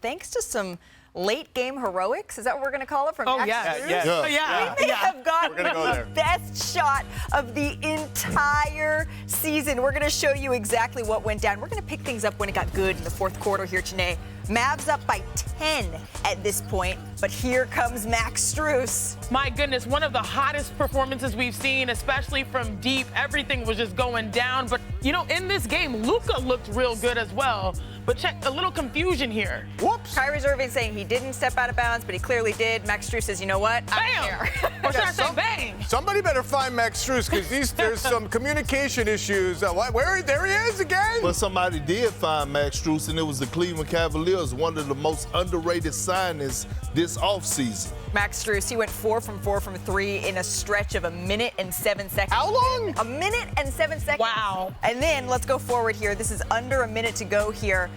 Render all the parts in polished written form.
Thanks to some late game heroics, is that what we're going to call it from Max Strus? Yeah. We may have gotten the best shot of the entire season. We're going to show you exactly what went down. We're going to pick things up when it got good in the fourth quarter here today. Mavs up by 10 at this point, but here comes Max Strus. My goodness, one of the hottest performances we've seen, especially from deep. Everything was just going down. But, you know, in this game, Luka looked real good as well. But check, a little confusion here. Whoops. Kyrie Irving saying he didn't step out of bounds, but he clearly did. Max Strus says, you know what? I don't care. Or should I say bang? Somebody better find Max Strus because there's some communication issues. There he is again. But somebody did find Max Strus, and it was the Cleveland Cavaliers, one of the most underrated signings this offseason. Max Strus, he went 4 from 4 from 3 in a stretch of 1 minute and 7 seconds. How long? 1 minute and 7 seconds. Wow. And then let's go forward here. This is under 1 minute to go here.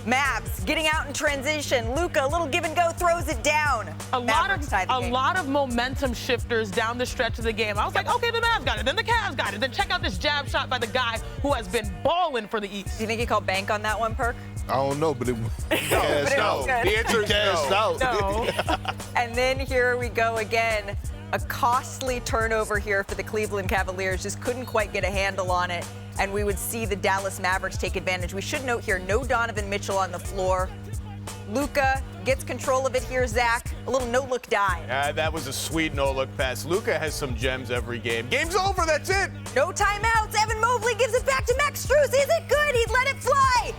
Mavs getting out in transition. Luka, a little give and go, throws it down. A lot of momentum shifters down the stretch of the game. I was like, okay, the Mavs got it, then the Cavs got it. Then check out this jab shot by the guy who has been balling for the East. Do you think he called bank on that one, Perk? I don't know, but it cashed out. The answer is Cashed out. No. And then here we go again. A costly turnover here for the Cleveland Cavaliers. Just couldn't quite get a handle on it. And we would see the Dallas Mavericks take advantage. We should note here, no Donovan Mitchell on the floor. Luka gets control of it here, Zach. A little no-look dive. That was a sweet no-look pass. Luka has some gems every game. Game's over, that's it. No timeouts. Evan Mobley gives it back to Max Strus. Is it good? He let it fly.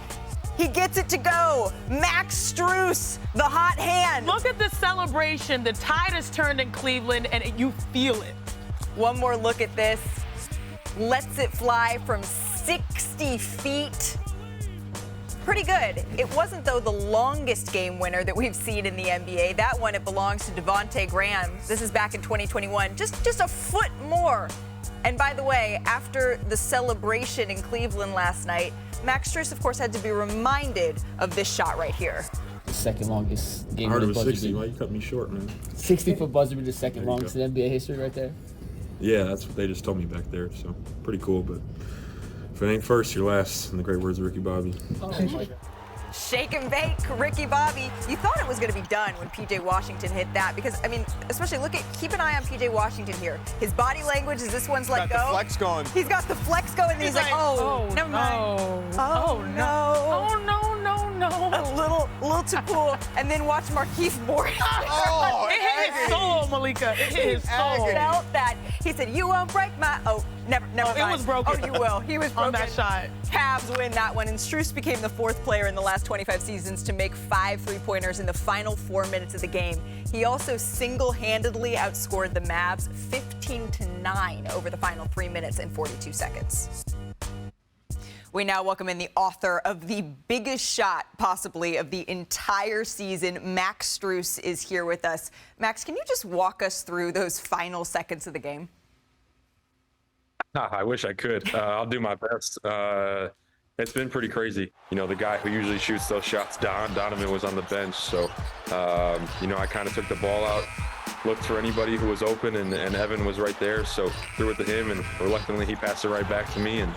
He gets it to go. Max Strus, the hot hand. Look at the celebration. The tide has turned in Cleveland, and you feel it. One more look at this. Lets it fly from 60 feet. Pretty good. It wasn't, though, the longest game winner that we've seen in the NBA. That one, it belongs to Devontae Graham. This is back in 2021. Just a foot more. And by the way, after the celebration in Cleveland last night, Max Strus, of course, had to be reminded of this shot right here. The second longest game I heard in it was buzzer 60. beater. Why you cut me short, man? 60-foot buzzer beater, the second There you longest go. in NBA history right there. Yeah, that's what they just told me back there. So pretty cool. But if it ain't first, you're last. In the great words of Ricky Bobby. Oh, my. Shake and bake, Ricky Bobby. You thought it was going to be done when P.J. Washington hit that because, I mean, especially keep an eye on P.J. Washington here. His body language is this one's let Got go. the flex going. He's got the flex going, and he's like, oh, never mind. Oh, no. Oh, no. A little too cool. And then watch Markieff Morris. Oh, It hit his soul, Malika. It hit his soul. He felt that. He said, you won't break my... Oh, never mind. It was broken. Oh, you will. He was broken. On that shot. Cavs win that one, and Strus became the 4th player in the last 25 seasons to make 5 3-pointers in the final 4 minutes of the game. He also single-handedly outscored the Mavs 15-9 over the final 3 minutes and 42 seconds. We now welcome in the author of the biggest shot, possibly, of the entire season. Max Strus is here with us. Max, can you just walk us through those final seconds of the game? I wish I could. I'll do my best. It's been pretty crazy. You know, the guy who usually shoots those shots, Donovan, was on the bench. So, you know, I kind of took the ball out, looked for anybody who was open, and Evan was right there. So threw it to him, and reluctantly he passed it right back to me. And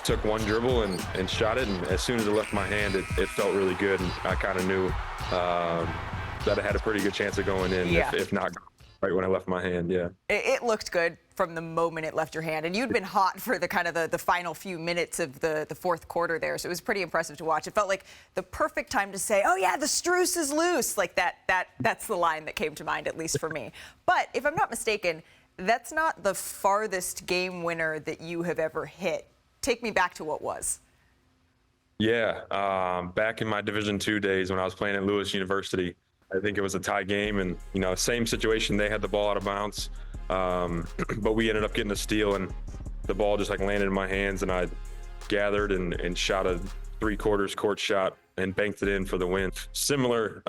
took one dribble and shot it, and as soon as it left my hand, it felt really good, and I kind of knew that I had a pretty good chance of going in, if not right when I left my hand. It looked good from the moment it left your hand, and you'd been hot for the final few minutes of the fourth quarter there, so it was pretty impressive to watch. It felt like the perfect time to say, oh yeah, the Strus is loose. Like that's the line that came to mind, at least for me. But if I'm not mistaken, that's not the farthest game winner that you have ever hit. Take me back to what was. Yeah, back in my Division II days when I was playing at Lewis University, I think it was a tie game, and you know, same situation. They had the ball out of bounds, but we ended up getting a steal, and the ball just like landed in my hands, and I gathered and shot a 3/4 court shot and banked it in for the win. Similar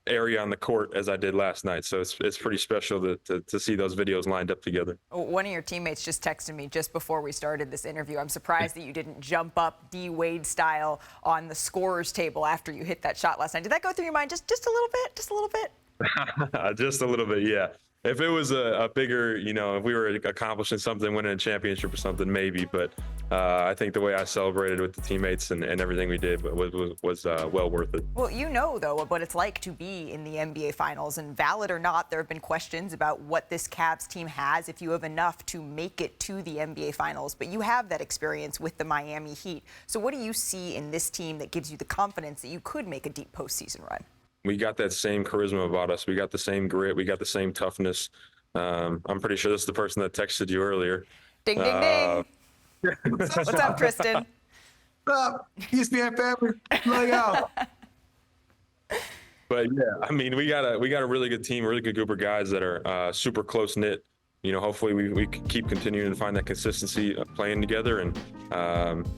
area on the court as I did last night. So it's pretty special to see those videos lined up together. One of your teammates just texted me just before we started this interview. I'm surprised that you didn't jump up D. Wade style on the scorer's table after you hit that shot last night. Did that go through your mind just a little bit? Just a little bit? Just a little bit, yeah. If it was a bigger, you know, if we were accomplishing something, winning a championship or something, maybe. But I think the way I celebrated with the teammates and everything we did was well worth it. Well, you know, though, what it's like to be in the NBA Finals. And valid or not, there have been questions about what this Cavs team has if you have enough to make it to the NBA Finals. But you have that experience with the Miami Heat. So what do you see in this team that gives you the confidence that you could make a deep postseason run? We got that same charisma about us. We got the same grit. We got the same toughness. I'm pretty sure this is the person that texted you earlier. Ding, ding, ding. What's up, Tristan? What's up, ESPN family? Love y'all. But yeah, I mean, we got a really good team, a really good group of guys that are super close knit. You know, hopefully we keep continuing to find that consistency of playing together, and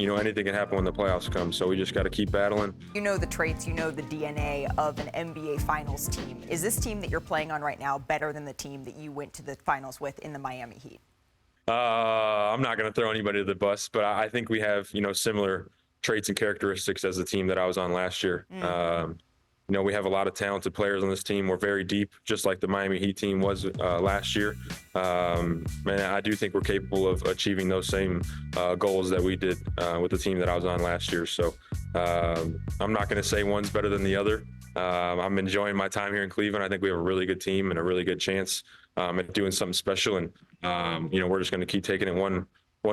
you know, anything can happen when the playoffs come. So we just got to keep battling. You know the traits, you know the DNA of an NBA Finals team. Is this team that you're playing on right now better than the team that you went to the finals with in the Miami Heat? I'm not going to throw anybody to the bus, but I think we have, you know, similar traits and characteristics as the team that I was on last year. You know, we have a lot of talented players on this team. We're very deep, just like the Miami Heat team was last year. And I do think we're capable of achieving those same goals that we did with the team that I was on last year. So I'm not going to say one's better than the other. I'm enjoying my time here in Cleveland. I think we have a really good team and a really good chance at doing something special. And, you know, we're just going to keep taking it one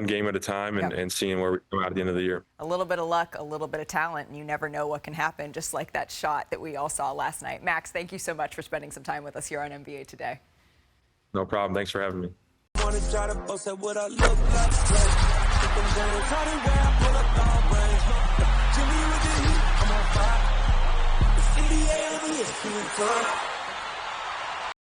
game at a time and seeing where we come out at the end of the year. A little bit of luck, a little bit of talent, and you never know what can happen, just like that shot that we all saw last night. Max, thank you so much for spending some time with us here on NBA Today. No problem. Thanks for having me. Wanna try to post at what I look like. Keep them going, try to wear, I pull up long range. Jimmy with the heat, I'm on fire. It's NBA over here, feeling fun.